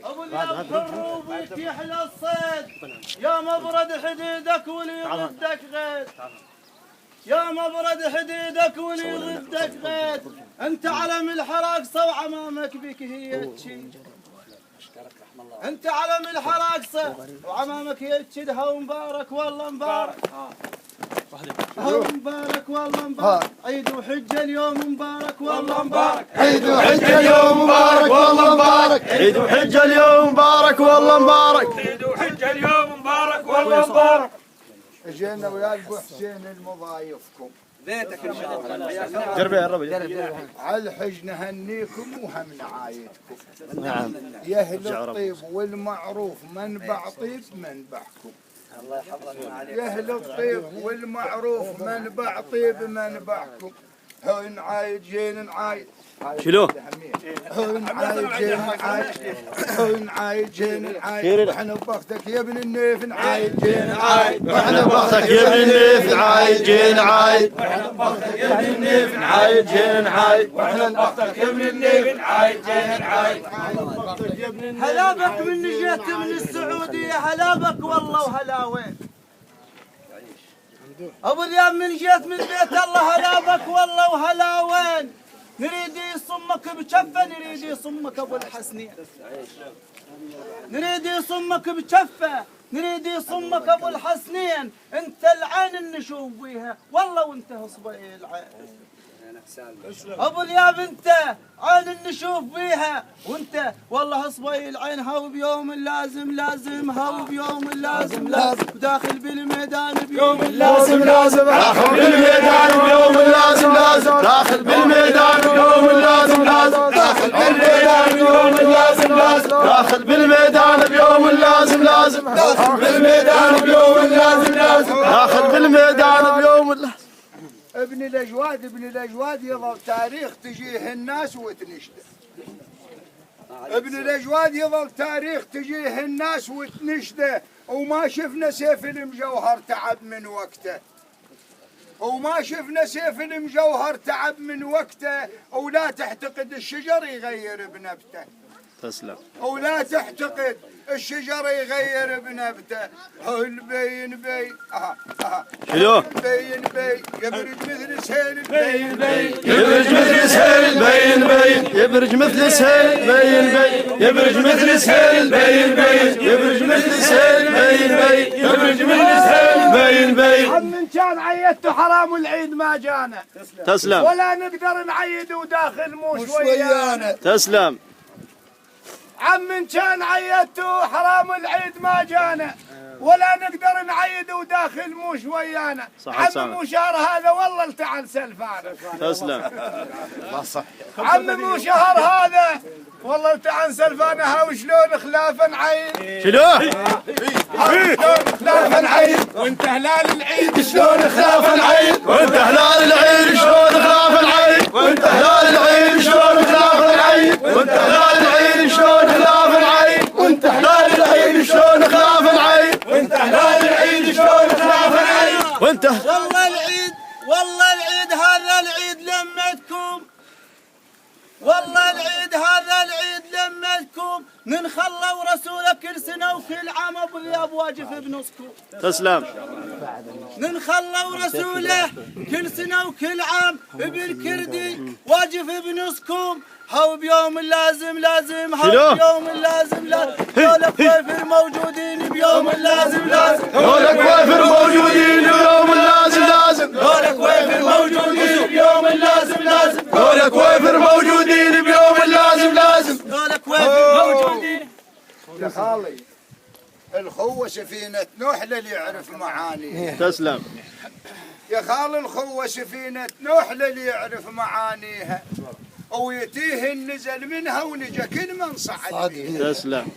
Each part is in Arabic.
ابو الياب حر وبيتيح للصيد، يا مبرد حديدك ولي ضدك غيد، يا مبرد حديدك ولي ضدك غيد، انت علم الحراقصه وعمامك بك هي تشيد، انت علم الحراقصه وعمامك هي تشيد، هو مبارك والله مبارك، هو مبارك والله مبارك، عيد وحجه اليوم مبارك والله مبارك، عيد وحجه اليوم مبارك والله مبارك، عيد وحجه اليوم مبارك والله مبارك، عيد وحجه اليوم مبارك والله مبارك. اجينا ويا ابو حسين المضايفكم بيتك ان شاء الله. جربي يا ربي. على الحج نهنيكم وهم نعايدكم. نعم. يا اهل الطيب والمعروف منبع طيب منبعكم. الله يحفظك عليك. يا اهل الطيب والمعروف منبع طيب منبعكم. هو نعايد جين نعايد. شيلوه. هو نعايد جين نعايد. هو نعايد جين نعايد. احنا بختك يا ابن النيف نعايد جين نعايد. احنا بختك يا ابن النيف نعايد جين نعايد. احنا بختك يا ابن النيف نعايد جين نعايد. واحنا بختك يا ابن النيف نعايد جين نعايد. هلا بك من جيت من السعوديه، هلا بك والله وهلا وين. ابو الياب من جيت من بيت الله، هلا بك والله وهلا وين. نريد يصمك بجفه، نريد يصمك ابو الحسنين، نريد يصمك بجفه، نريد يصمك ابو الحسنين، انت العين اللي نشوف بيها والله وانت اصبعي العين. ابو الياب انت عين اللي نشوف بيها وانت والله اصبعي العين، هاو بيوم لازم لازم، هاو بيوم لازم لازم، وداخل بالميدان بيوم لازم لازم، داخل بالميدان بيوم لازم لازم، داخل بالميدان بيوم لازم لازم، داخل بالميدان بيوم لازم لازم، داخل بالميدان بيوم لازم لازم، داخل بالميدان بيوم لازم لازم، داخل بالميدان بيوم لازم. ابن الاجواد ابن الاجواد يظل تاريخ تجيه الناس وتنشده. ابن الاجواد يظل تاريخ تجيه الناس وتنشده، وما شفنا سيف المجوهر تعب من وقته، وما شفنا سيف المجوهر تعب من وقته، ولا تعتقد الشجر يغير بنبته. تسلم. ولا تعتقد الشجر يغير بنبته. البين بين شيلوه. البين بين يبرج مثل سهيل البين بين، يبرج مثل سهيل البين بين، يبرج مثل سهيل البين بين، يبرج مثل سهيل البين بين، يبرج مثل سهيل البين بين، يبرج مثل سهيل البين بين. عم كان عيدته حرام العيد ما جانا. تسلم. ولا نقدر نعيد وداخل مو شويانا. تسلم. عم كان عيدته حرام العيد ما جانا، ولا نقدر نعيد وداخل مو شويانا. عم مو شهر هذا والله التعال سلفانا. تسلم. عم مو شهر هذا والله التعال سلفانا. هاو شلون خلافا نعيد. شيلوه. شلون خلافا نعيد وانت هلال العيد. شلون خلافا نعيد وانت هلال العيد. شلون خلافا نعيد وانت هلال العيد. شلون خلافا نعيد وانت هلال العيد. شلون خلافا نعيد وانت هلال العيد. شلون خلافا نعيد وانت هلال العيد. شلون خلافا نعيد وانت. والله العيد، والله العيد هذا العيد لمتكم، والله العيد هذا العيد لمتكم، ننخلى ورسوله كل سنه وكل عام. ابو الياب واقف بنصكم. تسلم. ننخلى ورسوله كل سنه وكل عام، بالكردي واقف بنصكم. هاو بيوم لازم لازم، هاو بيوم لازم لازم، دولة كويفر موجودين بيوم لازم لازم، دولة كويفر موجودين بيوم لازم لازم، دولة كويفر موجودين بيوم لازم لازم، دولة كويفر موجودين بيوم لازم لازم، دولة كويفر موجودين. يا خالي الخوة سفينة نوح للي يعرف معانيها. تسلم. يا خالي الخوة سفينة نوح للي يعرف معانيها، ويتيه النزل منها ونجا كل من صعد بيها. تسلم.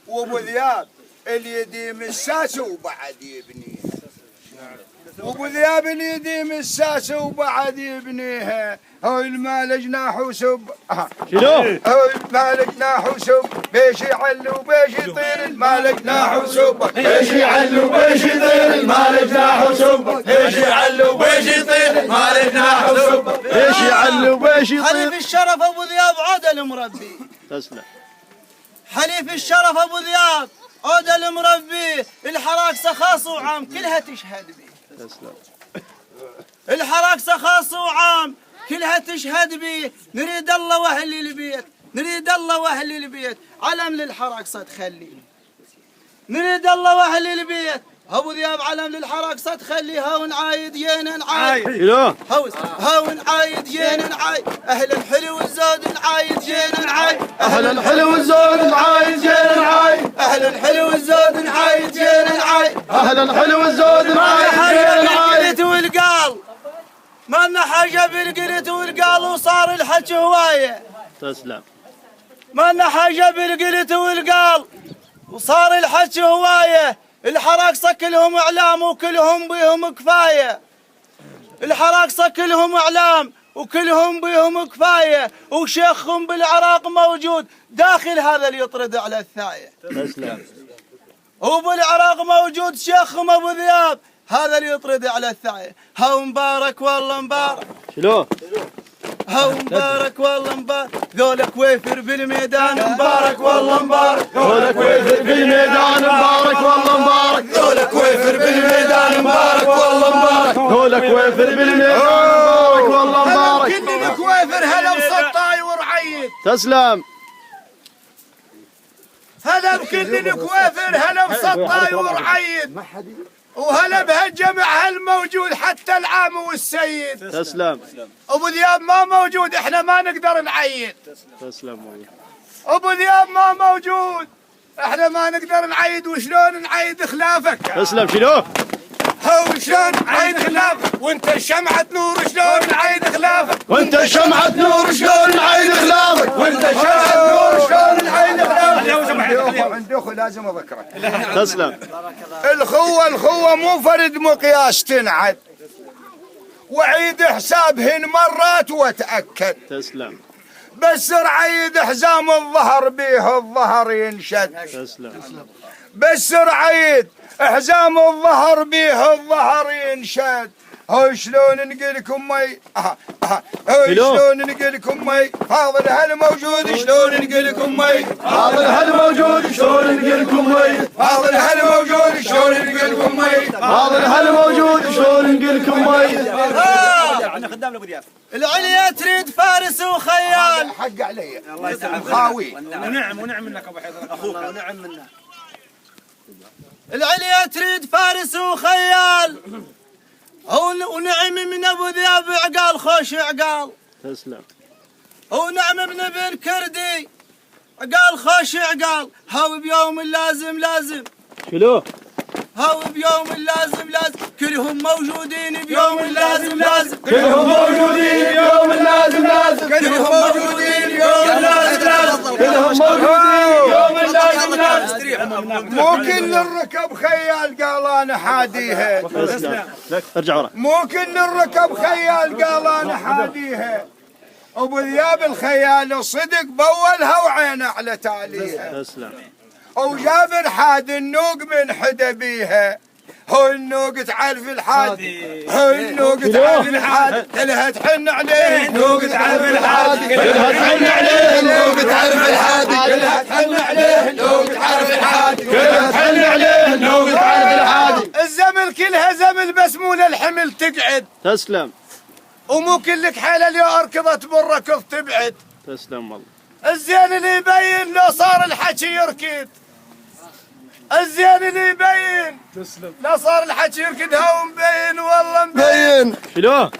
وابو ذياب اليديم الساسه وبعد يبنيها، وابو ذياب اليديم الساسه وبعد يبنيها. هو المال جناح وسب. شيلوه. هو المال جناح وسب، بيش يعل وبيش يطير. المال جناح وسب، بيش يعل وبيش يطير. المال جناح وسب، بيش يعل وبيش يطير. المال جناح وسب، بيش يعل وبيش يطير. حليف الشرف ابو ذياب عدل مربي. تسلم. حليف الشرف ابو ذياب عود المربي الحراقصه خاص وعام كلها تشهد به. الحراقصه خاص وعام كلها تشهد به. نريد الله واهل البيت، نريد الله واهل البيت علم للحراقصه تخلي. نريد الله واهل البيت ابو ذياب علم للحراقصه تخلي. هاون عايد ين عايد هاون عايد ين عايد اهل الحلو الزود عايد ين عايد أهل الحلو الزود عايد جيل عايد اهل الحلو الزود عايد ين عايد أهل الحلو الزود عايد جيل عايد. والقال ما لنا حاجه بالقلت والقال وصار الحكي هوايه. تسلم. ما لنا حاجه بالقلت والقال وصار الحكي هوايه. الحراقصه كلهم اعلام وكلهم بيهم كفايه. الحراقصه كلهم اعلام وكلهم بيهم كفايه. وشيخهم بالعراق موجود داخل هذا اللي يطرد على الثايه. تسلم. وبالعراق موجود شيخهم ابو ذياب هذا اللي يطرد على الثايه. هاو مبارك والله مبارك. شلون؟ هاو مبارك والله مبارك. ذولك ويفر بالميدان مبارك والله مبارك. ذولك ويفر بالميدان مبارك والله مبارك. ذولك ويفر بالميدان مبارك والله مبارك. ذولك ويفر بالميدان مبارك والله مبارك. كل الكويفر هلا بسطاي ورعيد. تسلم. هلا بكل الكويفر هلا بسطاي ورعيد. وهلا بهالجمع هالموجود حتى العام والسيد. تسلم. ابو ذياب ما موجود احنا ما نقدر نعيد. تسلم والله. ابو ذياب ما موجود احنا ما نقدر نعيد. وشلون نعيد خلافك؟ تسلم. شنو؟ هو شلون نعيد خلافك وانت شمعة نور؟ شلون نعيد خلافك وانت شمعة نور؟ شلون نعيد خلافك وانت شمعة نور؟ شلون نعيد خلافك؟ عند اخو لازم اذكرك. تسلم. الخوة مو فرد مقياس تنعد، وعيد حسابهن مرات وتأكد. تسلم. بس رعيد حزام الظهر بيه الظهر ينشد. تسلم. بس رعيد حزام الظهر بيه الظهر ينشد. هو شلون نقلكم مي هو شلون نقلكم مي فاضل هالموجود. شلون نقلكم مي فاضل هالموجود. شلون نقلكم مي فاضل هالموجود. شلون نقلكم مي فاضل هالموجود. شلون نقلكم مي. العليا تريد فارس وخيال. حق علي خاوي. ونعم منك ابو حيدر اخوك. ونعم منك. العليا تريد فارس وخيال. ونعم من ابو ذياب عقال خوش عقال. تسلم. ونعم من بن كردي عقال خوش عقال. هاو بيوم لازم شلو؟ هاو بيوم لازم كلهم موجودين بيوم لازم كلهم موجودين بيوم لازم كلهم موجودين بيوم لازم كلهم موجودين بيوم لازم مو كل الركب خيال قال انا حاديها. تسلم. ارجع ورا. مو كل الركب خيال قال انا حاديها. ابو ذياب الخيال صدق بولها وعينه على تاليها. تسلم. وجابر حاد النوق من حدا بيها. هو النوق تعرف الحاد. هو النوق تعرف الحاد. كلها تحن عليه. النوق تعرف الحاد. كلها تحن عليه. النوق تعرف الحاد. كلها تحن عليه. النوق تعرف الحاد. كلها تحن عليه. النوق تعرف الحاد. الزمل كلها زمل بس مو للحمل تقعد. تسلم. ومو كلك حيله اللي اركضت بالركض تبعد. تسلم والله. الزين اللي يبين لو صار الحكي يركض. الزين اللي يبين لو صار الحكي يركض. هو مبين والله مبين. شلو؟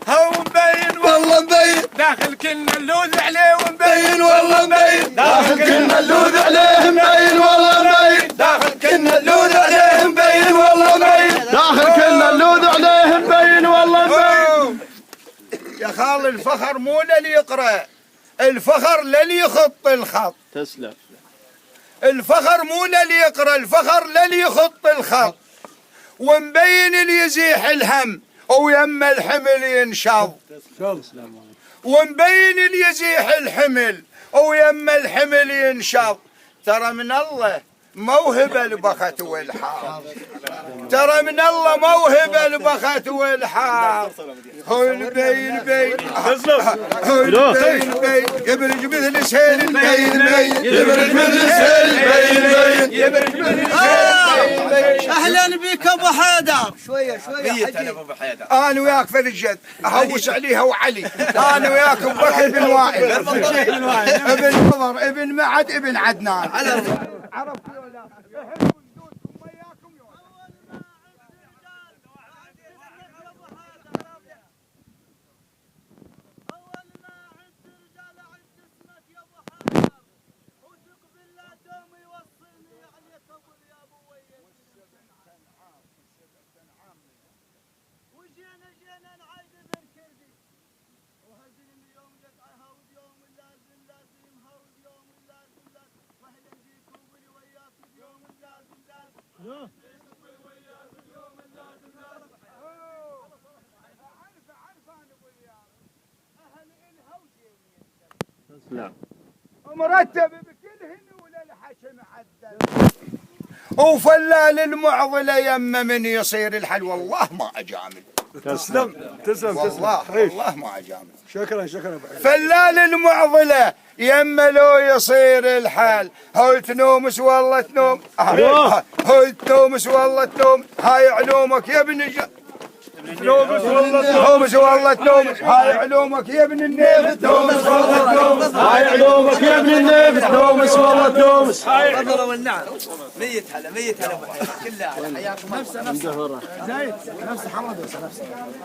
هو مبين والله مبين. داخل كلنا اللوذ عليه ومبين والله مبين. داخل كلنا اللوذ عليه مبين والله مبين. داخل كلنا اللوذ عليه مبين والله مبين. داخل كلنا اللوذ عليه مبين والله مبين. يا خال الفخر مو للي يقرأ، الفخر للي يخط الخط. تسلم. الفخر مو للي يقرأ، الفخر للي يخط الخط. ومبين اللي يزيح الهم ويما الحمل ينشض. ومبين اللي يزيح الحمل ويما الحمل ينشض. ترى من الله موهبة البخت والحار، ترى من الله موهبة البخت والحار. هو البين بين هو البين بين يبرج مثل سيل البين يبرج مثل سيل البين يبرج مثل سيل البين. اهلا بك ابو حيدر. شويه انا وياك في الجد اهوس عليها وعلي، انا وياك بكر بن وائل ابن نضر ابن معد ابن عدنان. عرفت ولا احبوا جدودكم وياكم يوم. اول ما عدت رجال عد اسمك يا ابو حيدر، وثق بالله دوم يوصلني عليك اقول يا ابو ويل. وجينا نعايد بن كردي، وهزم يوم يدعها ويوم لازم هود يوم لازم واهلا بيكم ولي وياك يوم لازم مرتب بكلهن ولا الحشم عدل. وفلال المعضله يمه من يصير الحل والله ما اجامل. تسلم والله ما اجامل. شكرا فلال المعضله يمه لو يصير الحال. هو تنومس والله تنوم، هو تنومس والله تنوم. هاي علومك يا ابن تنومس والله تنومس. هاي علومك يا ابن النيف تنومس والله تنومس. هاي علومك يا ابن النيف تنومس والله تنومس. تفضل والنعم. ميت هلا ابو حيدر كلها حياكم. نفسه زايد نفسه حمد نفسه